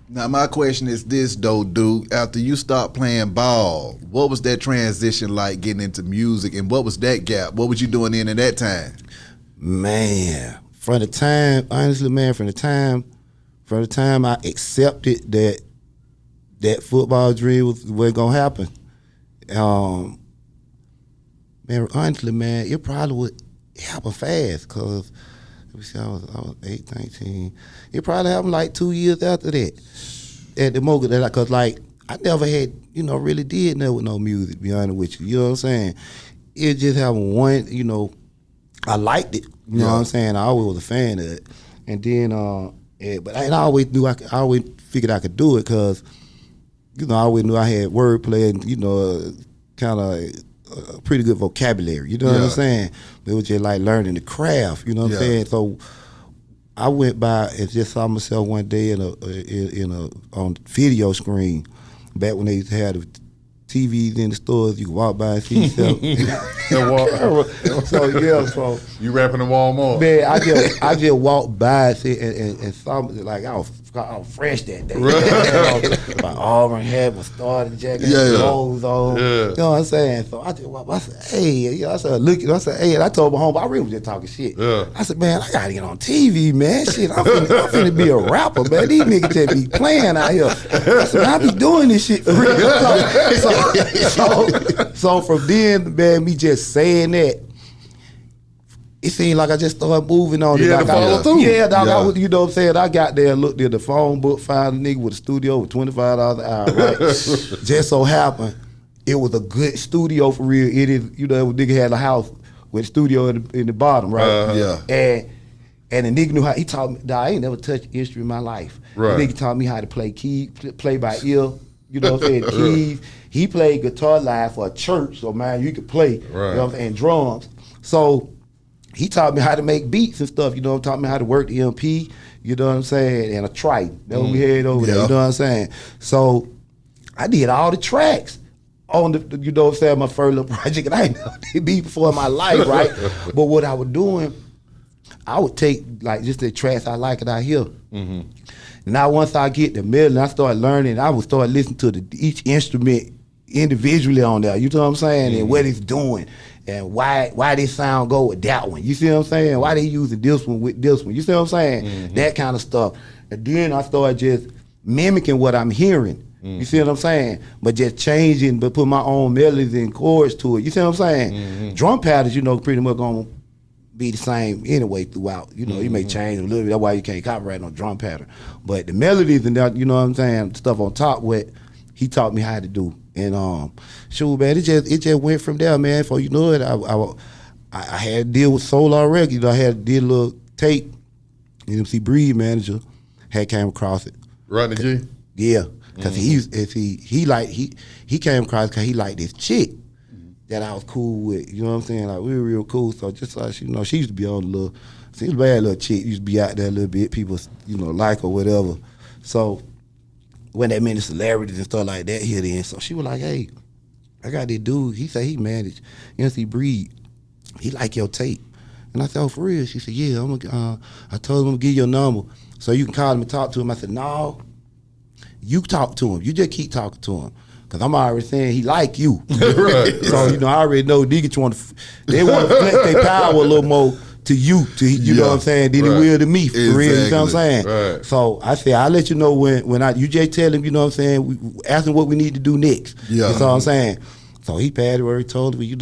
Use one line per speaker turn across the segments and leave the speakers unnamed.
Now my question is this though, Duke. After you stopped playing ball, what was that transition like getting into music, and what was that gap? What was you doing in that time?
Man, from the time, honestly, man, from the time I accepted that football dream was gonna happen, man, honestly, man, it probably would happen fast, cause let me see, I was 19. It probably happened like 2 years after that. At the moment that cause like I never had, really did know with no music, to be honest with you. You know what I'm saying? It just happened one, I liked it. You know what I'm saying? I always was a fan of it. And then but I always knew I always figured I could do it because, I always knew I had wordplay and, kind of a pretty good vocabulary. You know what I'm saying? But it was just like learning the craft. You know what I'm saying? So I went by and just saw myself one day on the video screen back when they used to have the TVs in the stores. You could walk by and see yourself. So
you rapping in Walmart?
Man, I just walked by and saw me like I was fresh that day. Right. My Auburn hat, my starting jacket, clothes on. You know what I'm saying? So I just walked by. I said, hey, I said, hey, and I told my homeboy, I really was just talking shit. Yeah. I said, man, I gotta get on TV, man. Shit, I'm finna be a rapper, man. These niggas just be playing out here. I said, I be doing this shit for real. So from then, man, me just saying that, it seemed like I just started moving on.
Yeah,
like
follow through.
Yeah, dog, I was, you know what I'm saying? I got there and looked at the phone book, found a nigga with a studio with $25 an hour, right? Just so happened, it was a good studio for real. It is, nigga had a house with a studio in the bottom, right? And the nigga knew how, he taught me, dog, I ain't never touched an instrument in my life. Right. The nigga taught me how to play play by ear, you know what I'm saying, keys. He played guitar live for a church, so man, you could play, you know what I'm saying, drums. So he taught me how to make beats and stuff, taught me how to work the MP, you know what I'm saying, and a Triton. That's what we had over there, you know what I'm saying? So I did all the tracks on the, you know what I'm saying, my first little project, and I ain't never did beat before in my life, right? But what I was doing, I would take like just the tracks I like it out here. Mm-hmm. Now once I get the middle and I start learning, I would start listening to each instrument individually on there, you know what I'm saying, and what it's doing. And why this sound go with that one? You see what I'm saying? Why they using this one with this one? You see what I'm saying? Mm-hmm. That kind of stuff. And then I started just mimicking what I'm hearing. Mm-hmm. You see what I'm saying? But just changing, but put my own melodies and chords to it. You see what I'm saying? Mm-hmm. Drum patterns, pretty much gonna be the same anyway throughout. You may change a little bit. That's why you can't copyright on drum pattern. But the melodies and that, you know what I'm saying, stuff on top, what he taught me how to do. And shoot, man, it just went from there, man. For you know it, I had to deal with Solar Records. I had to deal a little tape. MC Breed manager had came across it.
Rodney G.
Yeah, because he came across because he liked this chick that I was cool with. You know what I'm saying? Like we were real cool. So just like she used to be on a little, she was a bad little chick. Used to be out there a little bit. People like or whatever. So when that many celebrities and stuff like that hit in, so she was like, hey, I got this dude, he said he managed MC Breed. He like your tape. And I said, oh, for real? She said, yeah, I told him I'm gonna give you your number so you can call him and talk to him. I said, no, you talk to him. You just keep talking to him. Cause I'm already saying he like you. Right. So, I already know niggas they want to flex their power a little more to you, you know what I'm saying, than he will to me, for real, you know what I'm saying? Right. So I said, I'll let you know when you just tell him, you know what I'm saying, ask him what we need to do next. Yeah. That's all I'm saying. So he passed where he told me,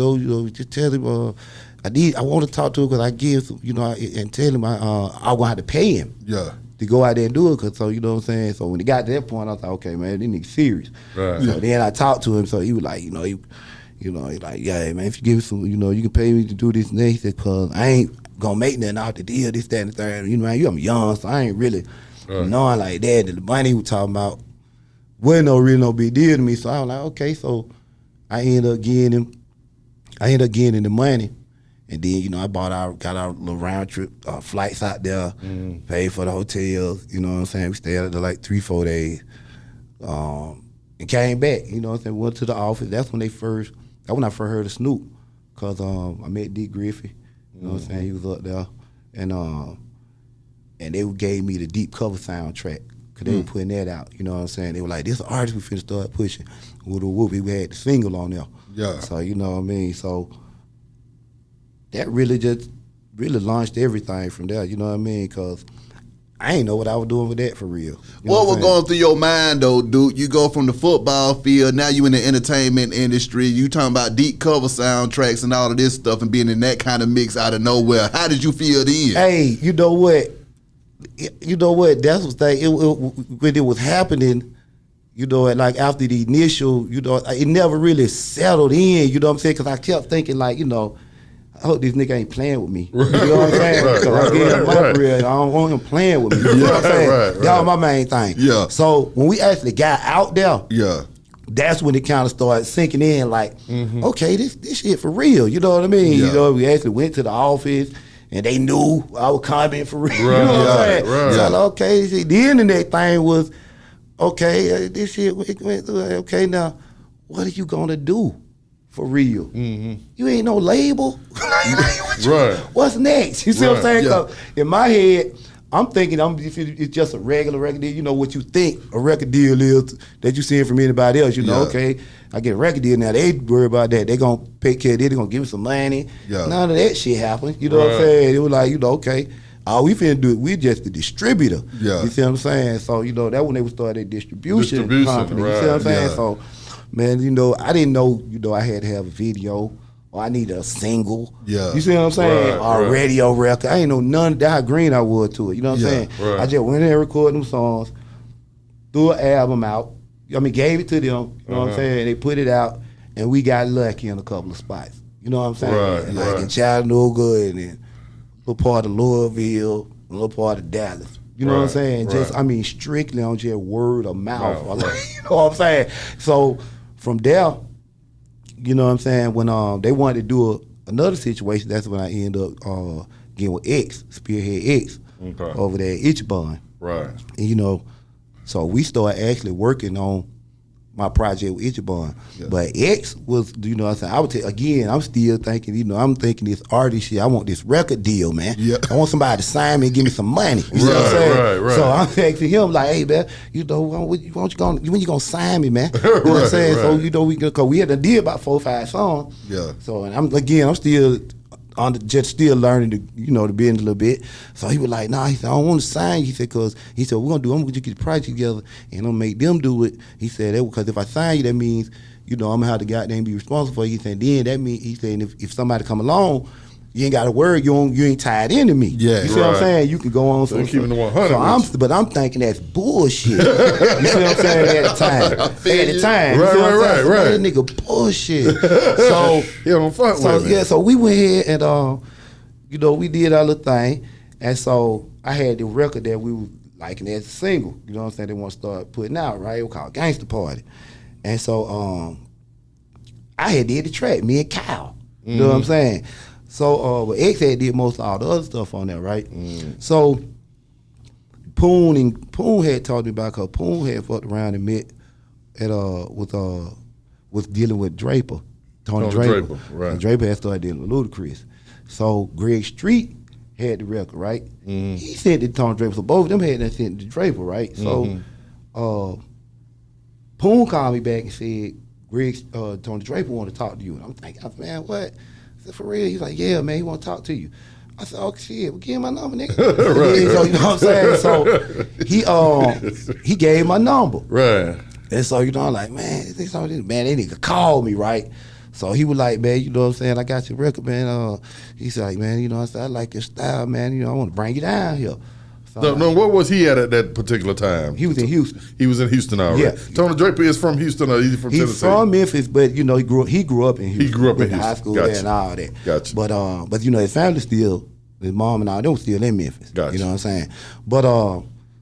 just tell him, I want to talk to him because I give, and tell him I'm going to have to pay him. Yeah. To go out there and do it, cause so you know what I'm saying. So when he got to that point, I was like, okay, man, this nigga serious. Right. So then I talked to him, so he was like, he like, yeah, man, if you give me some, you can pay me to do this next, cause I ain't gonna make nothing out the deal, this, that, and the third. I'm young, so I ain't really knowing like that. The money he was talking about wasn't no big deal to me. So I was like, okay, so I ended up getting the money. And then, got our little round trip flights out there, paid for the hotels, you know what I'm saying? We stayed out there like 3-4 days. And came back, you know what I'm saying? Went to the office. That's when I first heard of Snoop. Cause I met Dick Griffey, you know what I'm saying? He was up there. And they gave me the deep cover soundtrack because they were putting that out. You know what I'm saying? They were like, this artist we finna start pushing. We had the single on there.
Yeah.
So, you know what I mean? So, that really launched everything from there, you know what I mean? Because I ain't know what I was doing with that for real. You know
What was
I'm saying?
going through your mind though, dude? You go from the football field, now you in the entertainment industry. You talking about deep cover soundtracks and all of this stuff, and being in that kind of mix out of nowhere. How did you feel then?
Hey, you know what? That's what when it was happening. You know, like after the initial, you know, it never really settled in. You know what I'm saying? Because I kept thinking, like, you know, I hope this nigga ain't playing with me. You know what I'm saying? Because I get in my career, I don't want him playing with me. You know what I'm saying? That was my main thing.
Yeah.
So when we actually got out there,
Yeah.
that's when it kind of started sinking in. Like, okay, this shit for real. You know what I mean?
Yeah.
You know, we actually went to the office. And they knew I was coming for real.
Right,
You know what I'm saying?
right.
So I like, okay, see, the internet thing was, okay, this shit went through. Okay, now, what are you gonna do for real? You ain't no label.
Right.
What's next? You see what I'm saying?
Yeah.
'Cause in my head, I'm thinking it's just a regular record deal. You know what you think a record deal is that you seeing from anybody else. You know,
Yeah.
okay, I get a record deal now. They worry about that. They gonna take care of it. They gonna give me some money.
Yeah.
None of that shit happened. You know what I'm
Right.
saying? It was like, you know, okay, all we finna do, we just the distributor.
Yeah.
You see what I'm saying? So, you know, that when they would start their distribution
Distribution,
company. You see what I'm
right.
saying?
Yeah.
So, man, you know, I didn't know, you know, I had to have a video or I needed a single.
Yeah.
You see what I'm saying?
Right,
or a
right.
radio record. I ain't know none of that, how green I was to it. You know what I'm
Yeah,
saying?
right.
I just went in there recording them songs, threw an album out. I mean, gave it to them. You know what I'm saying? They put it out, and we got lucky in a couple of spots. You know what I'm saying?
Right,
Like
right.
in Chattanooga and in a little part of Louisville, a little part of Dallas. You know what I'm
Right,
saying? Just,
right.
I mean, strictly on just word of mouth.
Mouth, right.
You know what I'm saying? So from there, you know what I'm saying, when they wanted to do another situation, that's when I ended up getting with X, Spearhead X,
Okay.
over there at 8ball.
Right.
And, you know, so we started actually working on my project with 8ball.
Yeah.
But X was, you know what I'm saying, I would tell, again, I'm still thinking, you know, I'm thinking this artist shit, I want this record deal, man.
Yeah.
I want somebody to sign me and give me some money. You see what I'm
Right,
saying?
right, right.
So I'm asking him, like, hey, man, you know, when you gonna sign me, man? You know what I'm
Right,
saying? So,
right.
you know, because we had to deal about 4 or 5 songs.
Yeah.
So, and I'm still just still learning the, you know, the business a little bit. So he was like, nah, he said, I don't want to sign you. He said, cause he said, I'm gonna get the project together and I'm gonna make them do it. He said, because if I sign you, that means, you know, I'm gonna have to goddamn be responsible for you. He said, then that means, he said, if somebody come along, you ain't got to worry, you ain't tied into me.
Yeah.
You see what I'm
Right.
saying? You can go on.
So you keeping the 100 with
but I'm thinking that's bullshit. You see what I'm saying? At the time. At the time. You
Right,
see what I'm
right,
saying?
right,
So, man, that nigga bullshit. So,
He don't fuck
so
with me.
yeah, so we went ahead and you know, we did our little thing, and so I had the record that we were liking as a single. You know what I'm saying? They want to start putting out, right? It was called Gangsta Party, and so I had did the track, me and Kyle. You know what I'm saying? So but X had did most of all the other stuff on there, right? So Poon had talked to me about, cause Poon had fucked around and met at was dealing with Draper, Tony Draper.
right.
And Draper had started dealing with Ludacris. So Greg Street had the record, right? He sent it to Tony Draper. So both of them had that sent it to Draper, right? So Poon called me back and said, Tony Draper want to talk to you. And I'm thinking, man, what? I said, for real? He's like, yeah, man, he want to talk to you. I said, oh shit, well, give him my number, nigga. So you know what I'm saying? So he gave my number.
Right.
And so, you know, I'm like, man, they nigga called me, right? So he was like, man, you know what I'm saying? I got your record, man. He said, like, man, you know what I'm saying? I like your style, man. You know, I want to bring you down here. So
No, what was he at that particular time?
he was in Houston.
He was in Houston already.
Yeah.
Tony Draper is from Houston or he's from
He's
Tennessee?
from Memphis, but you know, he grew up in Houston.
He grew up in
Went to high
Houston.
school
Gotcha.
there and all that.
Gotcha.
But you know, his family still, his mom and all, they were still in Memphis.
Gotcha.
You know what I'm saying? But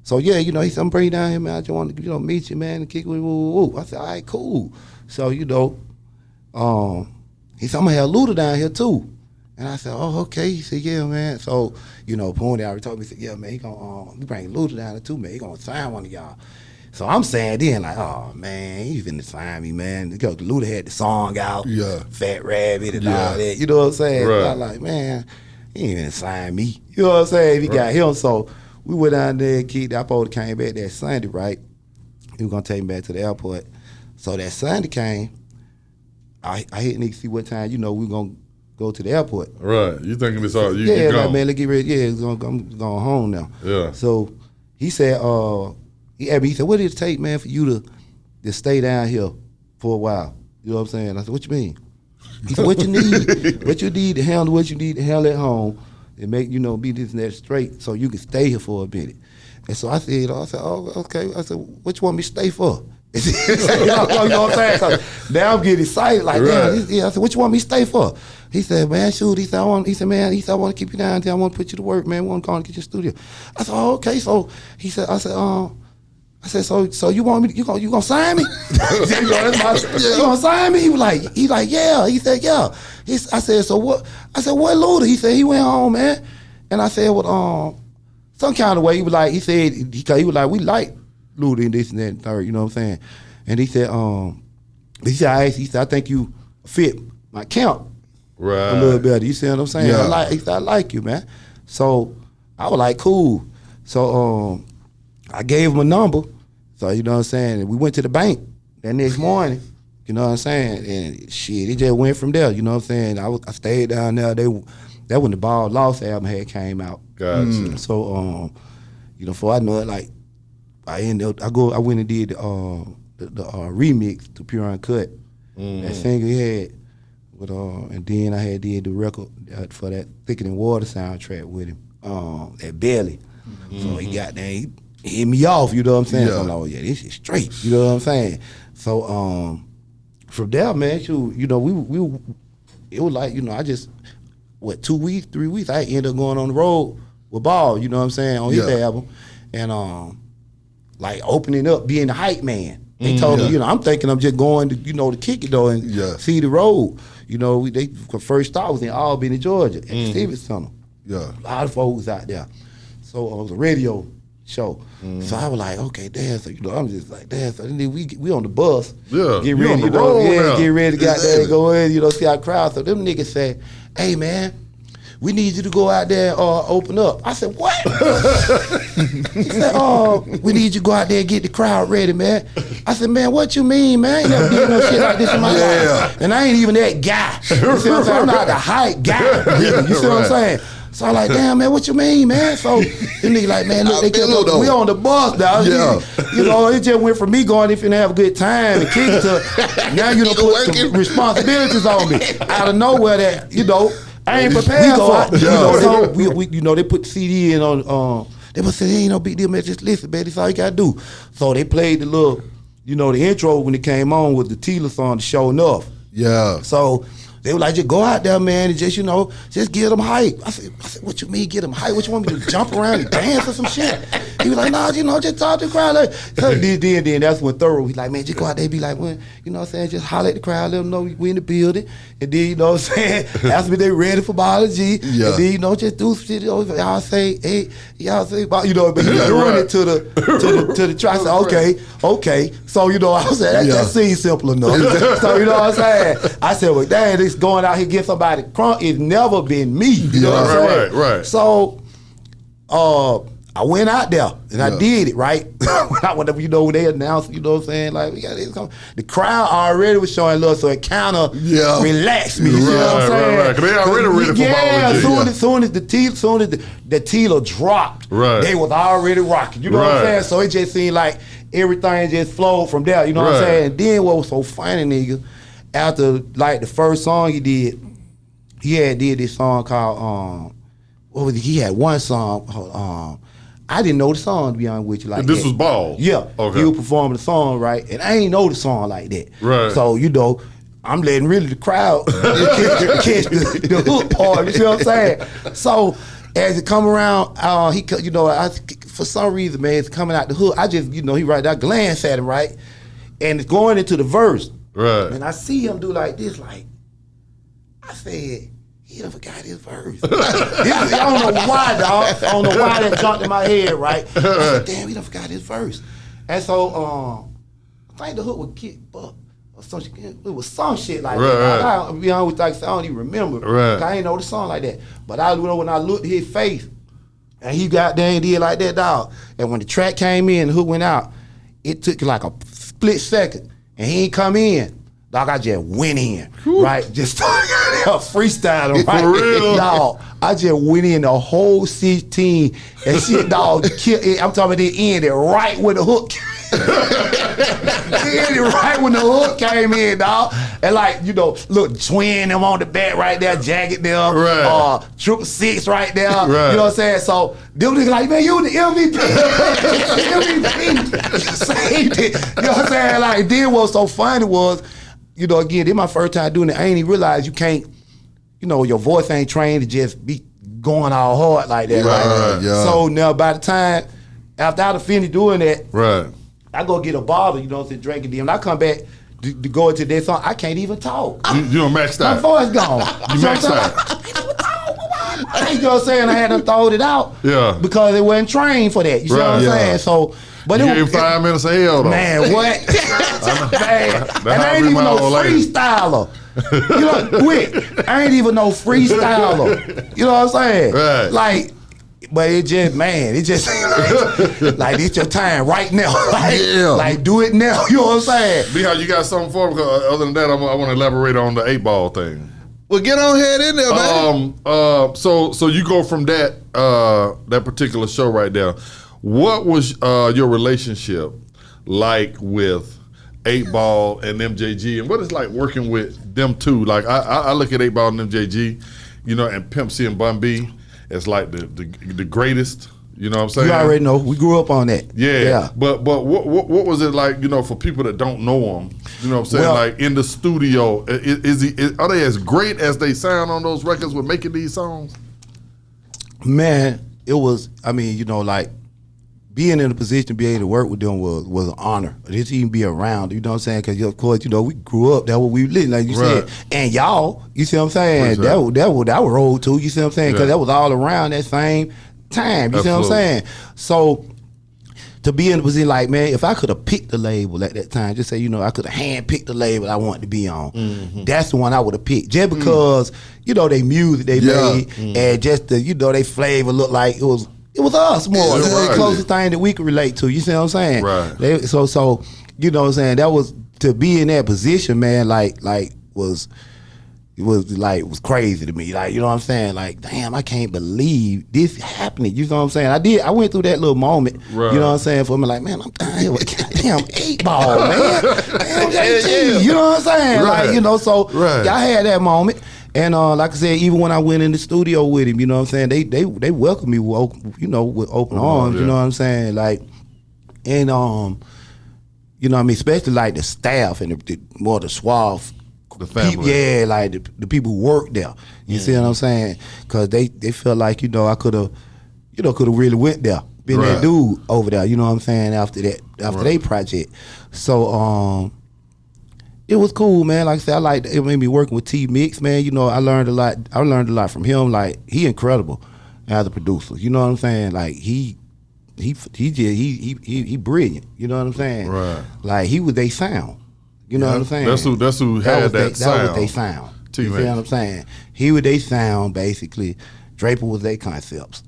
so yeah, you know, he said, I'm bringing you down here, man. I just want to, you know, meet you, man, and kick with you. Woo, woo, woo. I said, all right, cool. So, you know, he said, I'm gonna have Luda down here too. And I said, oh, okay. He said, yeah, man. So, you know, Pony already told me, he said, yeah, man, he gonna we bring Luda down there too, man. He gonna sign one of y'all. So I'm saying then, like, oh man, he finna sign me, man. Because Luda had the song out,
Yeah.
Fat Rabbit and
Yeah.
all that. You know what I'm saying?
Right.
I'm like, man, he ain't finna sign me. You know what I'm saying? If he got him, so we went down there and kicked. I supposed to came back that Sunday, right? He was gonna take me back to the airport. So that Sunday came. I hit niggas see what time, we gonna go to the airport.
Right. You thinking this all?
Yeah,
you
like, man, let's get ready. Yeah, I'm going home now.
Yeah.
So he said, he asked me, he said, what did it take, man, for you to stay down here for a while? You know what I'm saying? I said, what you mean? He said, what you need? What you need to handle what you need to handle at home and make, be this and that straight so you can stay here for a minute. And so I said, oh, okay. I said, what you want me to stay for? You know what I'm saying? So now I'm getting excited, like,
right.
I said, what you want me to stay for? He said, man, shoot. He said, I want to keep you down there. I want to put you to work, man. I want to go and get your studio. I said, oh, okay. So he said, so you want me? You gonna sign me? You gonna sign me? He like, yeah. He said, yeah. I said, so what? I said, what Luda? He said, he went home, man. And I said, well, some kind of way. He was like, he was like, we like Luda and this and that and third. You know what I'm saying? And he said, I think you fit my camp.
Right.
A little better. You see what I'm saying?
Yeah.
I like you, man. So I was like, cool. So I gave him a number. So you know what I'm saying? And we went to the bank that next morning. You know what I'm saying? And shit, it just went from there. You know what I'm saying? I stayed down there. That when the Ball Lost album had came out.
Gotcha.
So before I know it, like I went and did the remix to Pure Uncut. That single he had. And then I had did the record for that Thicker Than Water soundtrack with him, that Belly. So he got there, he hit me off, you know what I'm saying?
Yeah.
So I'm like, oh yeah, this is straight, you know what I'm saying? So from there, man, we it was like, I just, 2 weeks, 3 weeks, I ended up going on the road with Ball, you know what I'm saying, on his album. And like opening up, being the hype man. They told me, I'm thinking I'm just going to, to kick it though and see the road. They first start was in Albany, Georgia, at the Stevens Center.
Yeah.
A lot of folks out there. So it was a radio show. So I was like, okay, damn. So I'm just like, damn. So then we on the bus.
Yeah.
Get
You
ready,
on the road now.
get ready to get there and go in, see our crowd. So them niggas said, hey man, we need you to go out there and open up. I said, what? He said, we need you to go out there and get the crowd ready, man. I said, man, what you mean, man? I ain't never did no shit like this in my life. And I ain't even that guy. You see what I'm saying? I'm not the hype guy. You see what I'm saying? So I'm like, damn, man, what you mean, man? So the nigga like, man, look, we on the bus now.
Yeah.
It just went from me going, if you have a good time and kick to now you put some responsibilities on me. Out of nowhere that, I ain't prepared for it. So they put the CD in on. They must say, ain't no big deal, man. Just listen, man. That's all you gotta do. So they played the little, the intro when it came on with the Tila song, Show Enough.
Yeah.
So they were like, just go out there, man, and just, just get them hype. I said, what you mean get them hype? What you want me to jump around and dance or some shit? He was like, nah, just talk to the crowd. Like, so then that's when Thorough, he's like, man, just go out there and be like, well, you know what I'm saying, just holler at the crowd, let them know we in the building. And then, you know what I'm saying, ask me they ready for biology.
Yeah.
And then, just do some shit. Y'all say, hey, but you run it to the track. I said, okay. So, I was saying, that seems simple enough. So, you know what I'm saying? I said, well, dang, this going out here getting somebody crunk, it's never been me. You know what I'm saying?
Right.
So, I went out there and I did it, right? When they announced, you know what I'm saying? Like, we got this coming. The crowd already was showing love, so it kind of relaxed me. You know what I'm saying?
Right. Cause they already ready for
Ball. As soon as the Tila dropped, they was already rocking. You know what I'm saying? So it just seemed like everything just flowed from there. You know what I'm saying? And then what was so funny, nigga, after like the first song he did this song called what was it? He had one song. I didn't know the song, to be honest with you. Like
this was Ball.
Yeah.
Okay.
He was performing the song, right? And I ain't know the song like that.
Right.
So, I'm letting really the crowd catch the hook part. You see what I'm saying? So as it come around, for some reason, man, it's coming out the hook. I just, he right there, glance at him, right? And it's going into the verse.
Right.
And I see him do like this, like, I said, he done forgot his verse. I don't know why, dog. I don't know why that jumped in my head, right? I said, damn, he done forgot his verse. And so, I think the hook was Kick Buck or some shit. It was some shit like that. I'll be honest with you, I don't even remember.
Right.
I ain't know the song like that. But when I looked at his face, And he got there and did like that, dog. And when the track came in, the hook went out, it took like a split second. And he ain't come in. Dog, I just went in, right? Just freestyling, right?
For real?
Dog, I just went in the whole 16 and shit, dog. I'm talking about it ended right when the hook ended right when the hook came in, dog. And like, you know, look, twin them on the back right there, jacket there,
Right.
666 right there.
Right.
You know what I'm saying? So them niggas like, man, you the MVP. MVP. Saved it. You know what I'm saying? Like, then what's so funny was, you know, again, this my first time doing it. I ain't even realize you can't, you know, your voice ain't trained to just be going all hard like that.
Right,
yeah.
So now by the time, after I finished doing that,
Right.
I go get a bottle, you know what I'm saying, drinking them. And I come back to go into that song, I can't even talk.
You don't match
My
that.
voice gone.
You
So
maxed
I'm
out.
like, I can't even talk. You know what I'm saying? I had to throw it out.
Yeah.
Because it wasn't trained for that. You see what I'm
Right.
Yeah.
saying? So, but
You
it
gave
was,
5 minutes of hell, though.
man, what? Man. And I
how
ain't
I
even
be
no
my old lady.
freestyler. You know, quick. I ain't even no freestyler. You know what I'm saying?
Right.
Like, but it just, man, it just like it's your time right now. Like,
Yeah.
like do it now. You know what I'm saying?
Because you got something for me? Because other than that, I want to elaborate on the 8-ball thing.
Well, get on head in there, man.
So you go from that that particular show right there. What was your relationship like with 8ball and MJG, and what is like working with them two? Like I look at 8ball and MJG, you know, and Pimp C and Bun B as like the greatest. You know what I'm saying?
You already know. We grew up on that.
Yeah. But what was it like, you know, for people that don't know him? You know what I'm saying?
Well-
like in the studio, are they as great as they sound on those records with making these songs?
Man, it was, I mean, you know, like being in a position to be able to work with them was an honor. Just even be around, you know what I'm saying? Because, of course, you know, we grew up, that's what we lived, like you
Right.
said. And y'all, you see what I'm saying?
Right.
That was old too, you see what I'm saying? Because
Yeah.
that was all around that same time, you see what I'm
Absolutely.
saying? So, to be in a position like, man, if I could have picked the label at that time, just say, you know, I could have hand-picked the label I wanted to be on. That's the one I would have picked. Just because, you know, they music they
Yeah.
made and just the, you know, they flavor looked like it was us more. It was the
Right.
closest thing that we could relate to. You see what I'm saying?
Right.
So you know what I'm saying? That was, to be in that position, man, was crazy to me. Like, you know what I'm saying? Like, damn, I can't believe this happening. You know what I'm saying? I went through that little moment.
Right.
You know what I'm saying? For me, like, man, I'm down here with goddamn 8ball, man. Damn, JG. You know what I'm saying?
Right.
Like, you know, so
Right.
y'all had that moment. And like I said, even when I went in the studio with him, you know what I'm saying? They welcomed me with open arms.
Yeah.
You know what I'm saying? Like, and you know what I mean? Especially like the staff and the more the Suave.
The family.
Yeah, like the people who work there. You see what I'm saying? Because they felt like, you know, I could have really went there, been
Right.
that dude over there. You know what I'm saying? After they project, so it was cool, man. Like I said, it made me working with T Mix, man. You know, I learned a lot. I learned a lot from him. Like, he incredible as a producer. You know what I'm saying? Like, he brilliant. You know what I'm saying?
Right.
Like, he was they sound. You know what I'm saying?
That's who had that sound.
That was they sound. You
T-Max.
see what I'm saying? He was they sound, basically. Draper was their concepts.